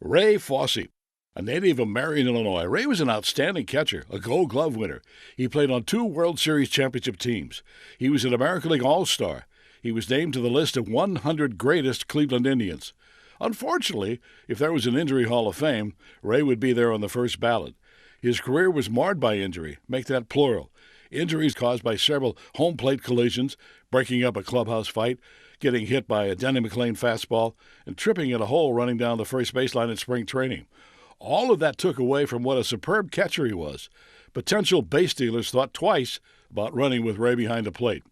Ray Fosse, a native of Marion, Illinois. Ray was an outstanding catcher, a Gold Glove winner. He played on 2 World Series championship teams. He was an American League All-Star. He was named to the list of 100 greatest Cleveland Indians. Unfortunately, if there was an Injury Hall of Fame, Ray would be there on the first ballot. His career was marred by injury, make that plural. Injuries caused by several home plate collisions, breaking up a clubhouse fight, getting hit by a Denny McLain fastball, and tripping in a hole running down the first baseline in spring training. All of that took away from what a superb catcher he was. Potential base stealers thought twice about running with Ray behind the plate.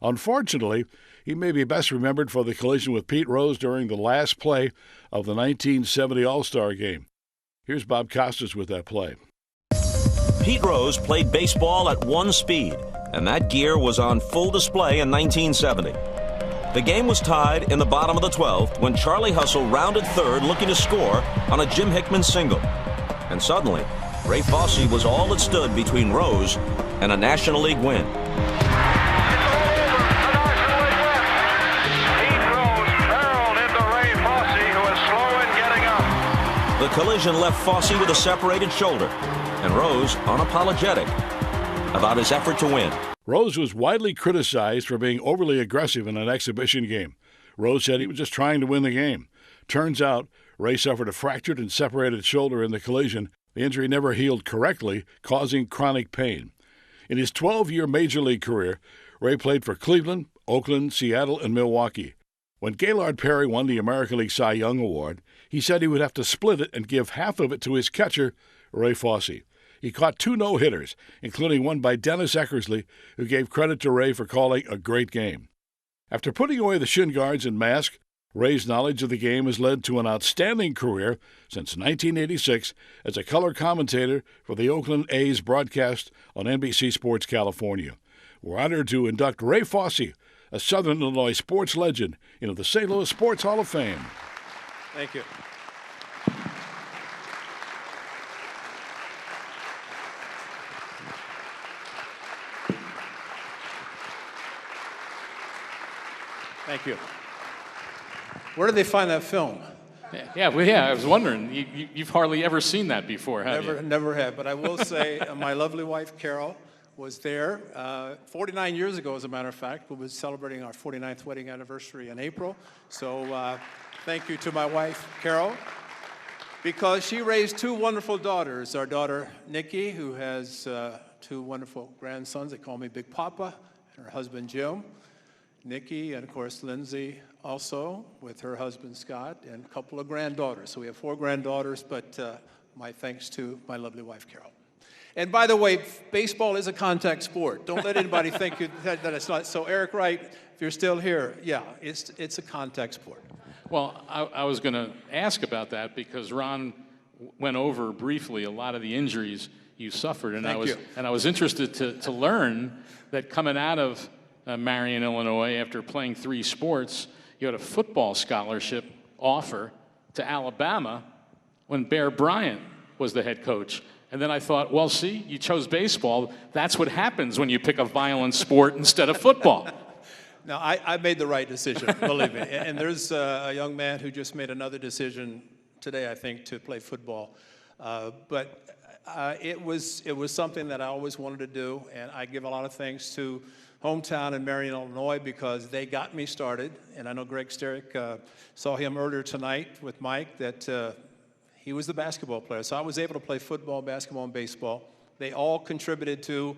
Unfortunately, he may be best remembered for the collision with Pete Rose during the last play of the 1970 All-Star Game. Here's Bob Costas with that play. Pete Rose played baseball at 1 speed, and that gear was on full display in 1970. The game was tied in the bottom of the 12th when Charlie Hustle rounded third looking to score on a Jim Hickman single. And suddenly, Ray Fosse was all that stood between Rose and a National League win. The collision left Fosse with a separated shoulder, and Rose unapologetic about his effort to win. Rose was widely criticized for being overly aggressive in an exhibition game. Rose said he was just trying to win the game. Turns out, Ray suffered a fractured and separated shoulder in the collision. The injury never healed correctly, causing chronic pain. In his 12-year Major League career, Ray played for Cleveland, Oakland, Seattle, and Milwaukee. When Gaylord Perry won the American League Cy Young Award, he said he would have to split it and give half of it to his catcher, Ray Fosse. He caught 2 no-hitters, including one by Dennis Eckersley, who gave credit to Ray for calling a great game. After putting away the shin guards and mask, Ray's knowledge of the game has led to an outstanding career since 1986 as a color commentator for the Oakland A's broadcast on NBC Sports California. We're honored to induct Ray Fosse, a Southern Illinois sports legend, into the St. Louis Sports Hall of Fame. Thank you. Thank you. Where did they find that film? Yeah, I was wondering. You've hardly ever seen that before, have you? Never have. But I will say my lovely wife, Carol, was there 49 years ago, as a matter of fact. We were celebrating our 49th wedding anniversary in April. So thank you to my wife, Carol, because she raised 2 wonderful daughters. Our daughter, Nikki, who has 2 wonderful grandsons. They call me Big Papa, and her husband, Jim. Nikki, and of course, Lindsay, also with her husband, Scott, and a couple of granddaughters. So we have 4 granddaughters, but my thanks to my lovely wife, Carol. And by the way, baseball is a contact sport. Don't let anybody think that it's not. So Eric Wright, if you're still here, yeah, it's a contact sport. Well, I was going to ask about that because Ron went over briefly a lot of the injuries you suffered, and I was interested to learn that coming out of Marion, Illinois, after playing 3 sports, you had a football scholarship offer to Alabama when Bear Bryant was the head coach. And then I thought, well, see, you chose baseball. That's what happens when you pick a violent sport instead of football. No, I made the right decision, believe me. And there's a young man who just made another decision today, I think, to play football. But it was something that I always wanted to do, and I give a lot of thanks to hometown in Marion, Illinois, because they got me started. And I know Greg Sterick, saw him earlier tonight with Mike, that he was the basketball player. So I was able to play football, basketball, and baseball. They all contributed to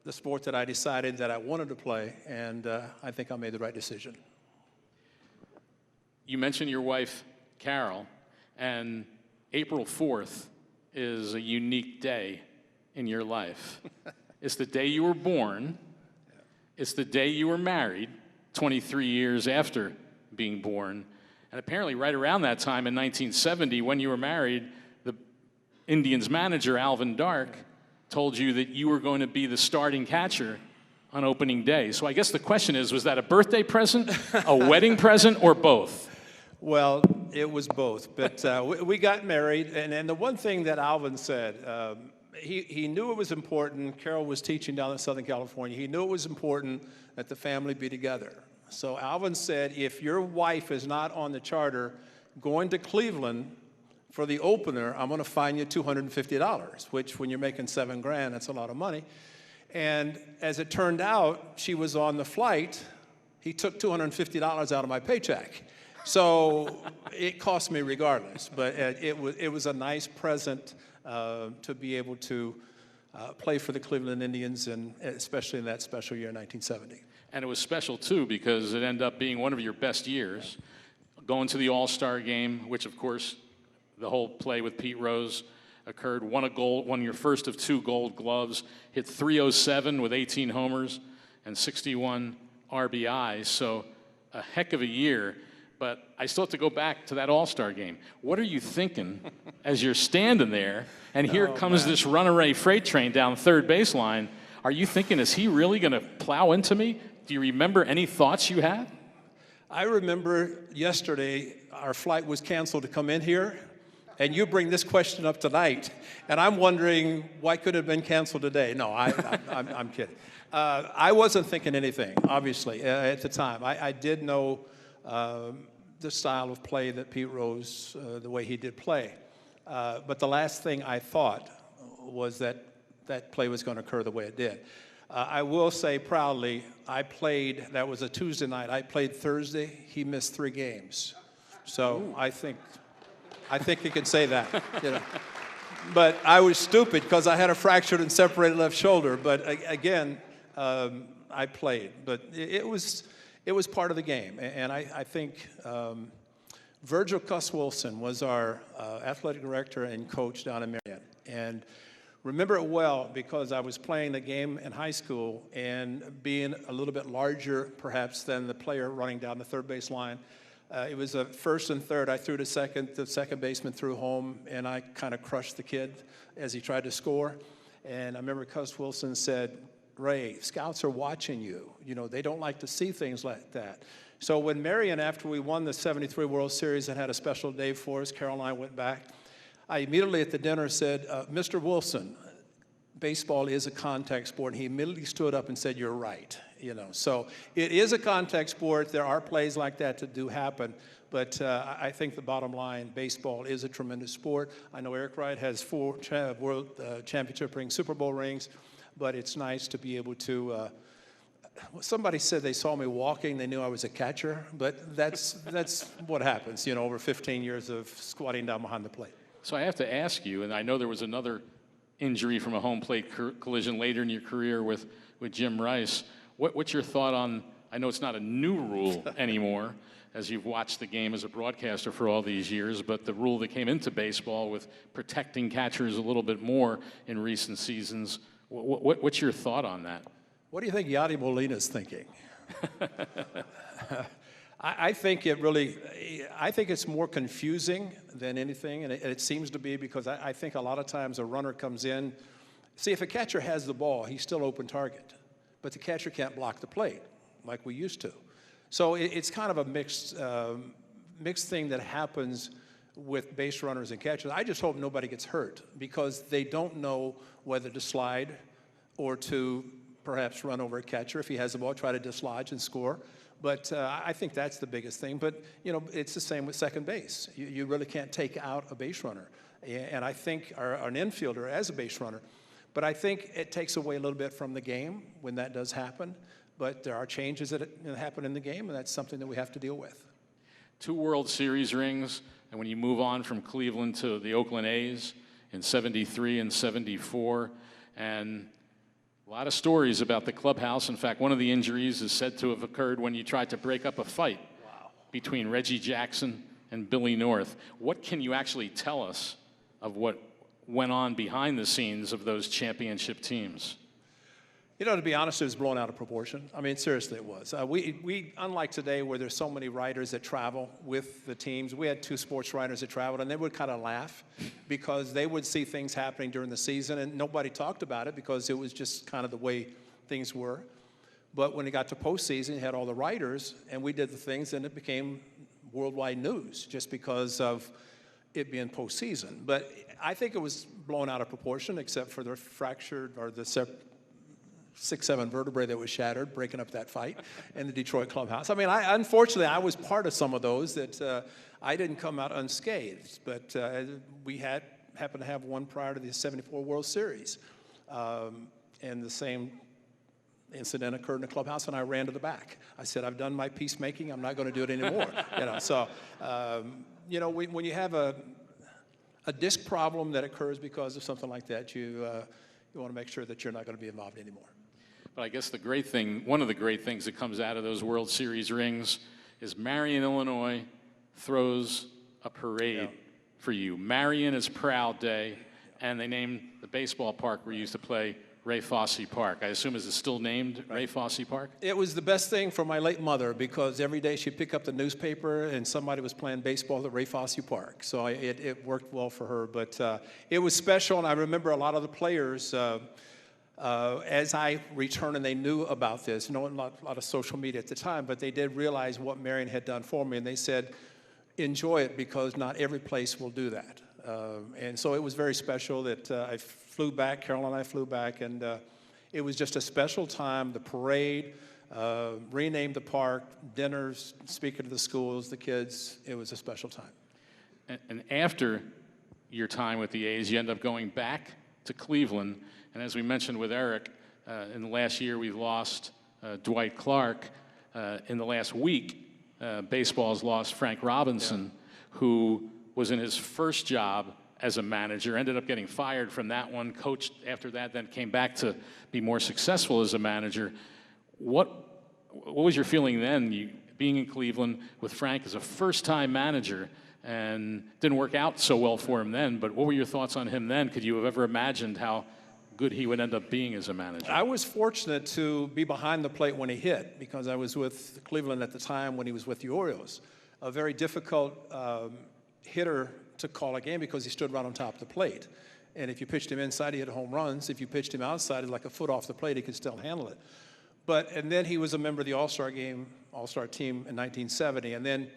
the sport that I decided that I wanted to play, and I think I made the right decision. You mentioned your wife, Carol, and April 4th is a unique day in your life. It's the day you were born. It's the day you were married, 23 years after being born. And apparently right around that time in 1970, when you were married, the Indians manager, Alvin Dark, told you that you were going to be the starting catcher on opening day. So I guess the question is, was that a birthday present, a wedding present, or both? Well, it was both. But we got married, and the one thing that Alvin said, he knew it was important. Carol was teaching down in Southern California. He knew it was important that the family be together. So Alvin said, if your wife is not on the charter, going to Cleveland For the opener, I'm going to fine you $250, which when you're making $7,000, that's a lot of money. And as it turned out, she was on the flight. He took $250 out of my paycheck. So it cost me regardless. But it was a nice present to be able to play for the Cleveland Indians, and especially in that special year, 1970. And it was special, too, because it ended up being one of your best years. Going to the All-Star game, which, of course, the whole play with Pete Rose occurred, won your first of 2 Gold Gloves, hit .307 with 18 homers and 61 RBIs, so a heck of a year. But I still have to go back to that All-Star game. What are you thinking as you're standing there, and here comes this runaway freight train down third baseline? Are you thinking, is he really going to plow into me? Do you remember any thoughts you had? I remember yesterday our flight was canceled to come in here, and you bring this question up tonight, and I'm wondering why could it have been canceled today? No, I'm kidding. I wasn't thinking anything, obviously, at the time. I did know the style of play that Pete Rose, the way he did play. But the last thing I thought was that that play was going to occur the way it did. I will say proudly, that was a Tuesday night. I played Thursday. He missed 3 games. So ooh. I think you can say that. You know. But I was stupid because I had a fractured and separated left shoulder. But again, I played. But it was part of the game. And I think Virgil Cuss Wilson was our athletic director and coach down in Marion. And remember it well because I was playing the game in high school and being a little bit larger perhaps than the player running down the third base line. It was a first and third. I threw to second. The second baseman threw home, and I kind of crushed the kid as he tried to score. And I remember Cuss Wilson said, "Ray, scouts are watching you. You know, they don't like to see things like that." So when Marion, after we won the '73 World Series and had a special day for us, Carol and I went back. I immediately at the dinner said, "Mr. Wilson, baseball is a contact sport." And he immediately stood up and said, "You're right." You know, so it is a contact sport. There are plays like that that do happen. But I think the bottom line, baseball is a tremendous sport. I know Eric Wright has 4 World Championship rings, Super Bowl rings. But it's nice to be able to, somebody said they saw me walking, they knew I was a catcher. But that's what happens, you know, over 15 years of squatting down behind the plate. So I have to ask you, and I know there was another injury from a home plate collision later in your career with Jim Rice. What's your thought on, I know it's not a new rule anymore, as you've watched the game as a broadcaster for all these years, but the rule that came into baseball with protecting catchers a little bit more in recent seasons. What's your thought on that? What do you think Yadi Molina's thinking? I think it's more confusing than anything, and it seems to be because I think a lot of times a runner comes in. See, if a catcher has the ball, he's still open target, but the catcher can't block the plate like we used to. So it's kind of a mixed thing that happens with base runners and catchers. I just hope nobody gets hurt because they don't know whether to slide or to perhaps run over a catcher. If he has the ball, try to dislodge and score. But I think that's the biggest thing. But, you know, it's the same with second base. You really can't take out a base runner. And I think, or an infielder as a base runner. But I think it takes away a little bit from the game when that does happen. But there are changes that happen in the game, and that's something that we have to deal with. 2 World Series rings, and when you move on from Cleveland to the Oakland A's in '73 and '74, and a lot of stories about the clubhouse. In fact, one of the injuries is said to have occurred when you tried to break up a fight between Reggie Jackson and Billy North. What can you actually tell us of what went on behind the scenes of those championship teams? You know, to be honest, it was blown out of proportion. I mean, seriously, it was. We unlike today where there's so many writers that travel with the teams, we had 2 sports writers that traveled, and they would kind of laugh because they would see things happening during the season, and nobody talked about it because it was just kind of the way things were. But when it got to postseason, you had all the writers, and we did the things, and it became worldwide news just because of it being postseason. But I think it was blown out of proportion, except for the fractured or the 6-7 vertebrae that was shattered, breaking up that fight in the Detroit clubhouse. I mean, unfortunately, I was part of some of those that I didn't come out unscathed, but we happened to have one prior to the '74 World Series. And the same incident occurred in the clubhouse, and I ran to the back. I said, I've done my peacemaking. I'm not going to do it anymore. So, when you have a disc problem that occurs because of something like that, you want to make sure that you're not going to be involved anymore. But I guess the great thing, one of the great things that comes out of those World Series rings is Marion, Illinois throws a parade for you. Marion is Proud Day, and they named the baseball park where you used to play Ray Fosse Park. I assume is it still named Ray Fosse Park? It was the best thing for my late mother because every day she'd pick up the newspaper and somebody was playing baseball at Ray Fosse Park. So it worked well for her. But it was special, and I remember a lot of the players, as I returned and they knew about this, not a lot of social media at the time, but they did realize what Marion had done for me, and they said, enjoy it because not every place will do that. And so it was very special that I flew back, Carol and I flew back, and it was just a special time. The parade, renamed the park, dinners, speaking to the schools, the kids. It was a special time. And after your time with the A's, you end up going back to Cleveland. And as we mentioned with Eric, in the last year we've lost Dwight Clark. In the last week, baseball's lost Frank Robinson, who was in his first job as a manager, ended up getting fired from that one, coached after that, then came back to be more successful as a manager. What was your feeling then, being in Cleveland with Frank as a first-time manager, and didn't work out so well for him then, but what were your thoughts on him then? Could you have ever imagined how good he would end up being as a manager? I was fortunate to be behind the plate when he hit because I was with Cleveland at the time when he was with the Orioles. A very difficult hitter to call a game because he stood right on top of the plate. And if you pitched him inside, he hit home runs. If you pitched him outside, like a foot off the plate, he could still handle it. And then he was a member of the All-Star team in 1970, and then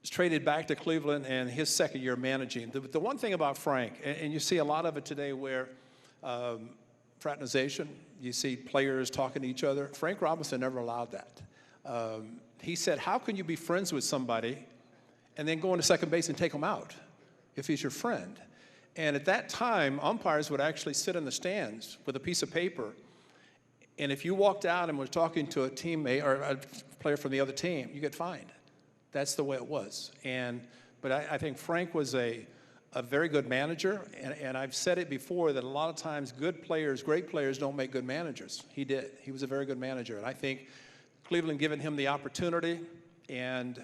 was traded back to Cleveland and his second year managing. The one thing about Frank, and you see a lot of it today where fraternization, you see players talking to each other. Frank Robinson never allowed that. He said, how can you be friends with somebody and then go into second base and take him out if he's your friend? And at that time, umpires would actually sit in the stands with a piece of paper, and if you walked out and were talking to a teammate or a player from the other team, you get fined. That's the way it was. But I think Frank was a very good manager, and I've said it before that a lot of times good players, great players, don't make good managers. He did. He was a very good manager, and I think Cleveland given him the opportunity, and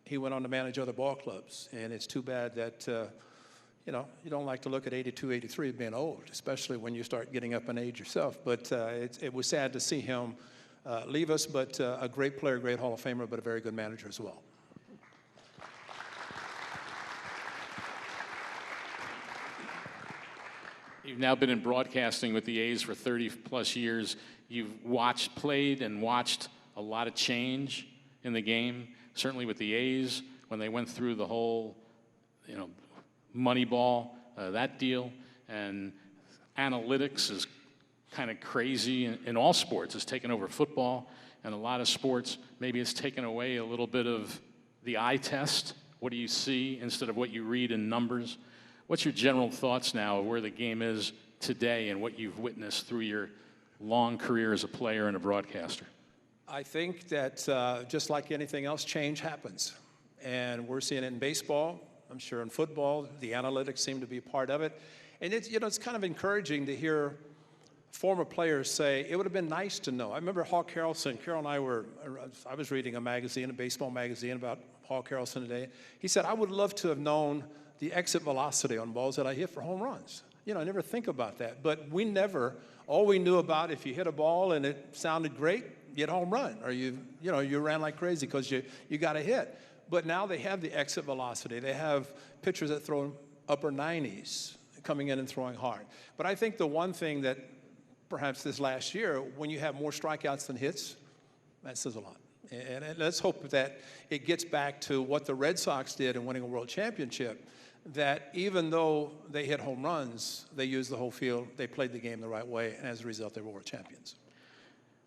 he went on to manage other ball clubs. And it's too bad that, you don't like to look at 82, 83 as being old, especially when you start getting up in age yourself. But it was sad to see him leave us, but a great player, great Hall of Famer, but a very good manager as well. You've now been in broadcasting with the A's for 30-plus years. You've played and watched a lot of change in the game, certainly with the A's when they went through the whole, Moneyball, that deal. And analytics is kind of crazy in all sports. It's taken over football and a lot of sports. Maybe it's taken away a little bit of the eye test. What do you see instead of what you read in numbers? What's your general thoughts now of where the game is today and what you've witnessed through your long career as a player and a broadcaster? I think that just like anything else, change happens. And we're seeing it in baseball. I'm sure in football, the analytics seem to be a part of it. And it's kind of encouraging to hear former players say, it would have been nice to know. I remember Hawk Harrelson. Carol and I was reading a baseball magazine about Hawk Harrelson today. He said, I would love to have known the exit velocity on balls that I hit for home runs. I never think about that. But all we knew about, if you hit a ball and it sounded great, you hit a home run, or you ran like crazy because you got a hit. But now they have the exit velocity. They have pitchers that throw upper 90s coming in and throwing hard. But I think the one thing that perhaps this last year, when you have more strikeouts than hits, that says a lot. And let's hope that it gets back to what the Red Sox did in winning a world championship, that even though they hit home runs, they used the whole field, they played the game the right way, and as a result, they were world champions.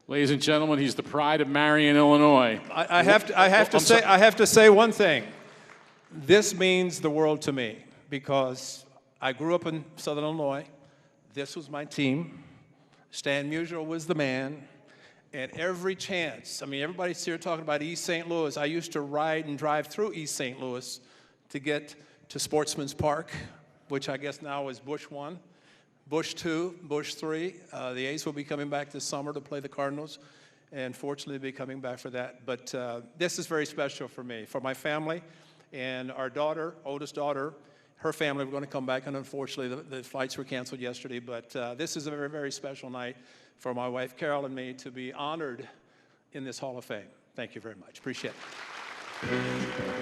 Ladies and gentlemen, he's the pride of Marion, Illinois. I have to say one thing. This means the world to me because I grew up in Southern Illinois. This was my team. Stan Musial was the man. And every chance, I mean, everybody's here talking about East St. Louis. I used to ride and drive through East St. Louis to get to Sportsman's Park, which I guess now is Busch 1, Busch 2, Busch 3. The A's will be coming back this summer to play the Cardinals, and fortunately be coming back for that. But this is very special for me, for my family, and our daughter, oldest daughter, her family were going to come back, and unfortunately the flights were canceled yesterday. But this is a very, very special night for my wife Carol and me to be honored in this Hall of Fame. Thank you very much. Appreciate it.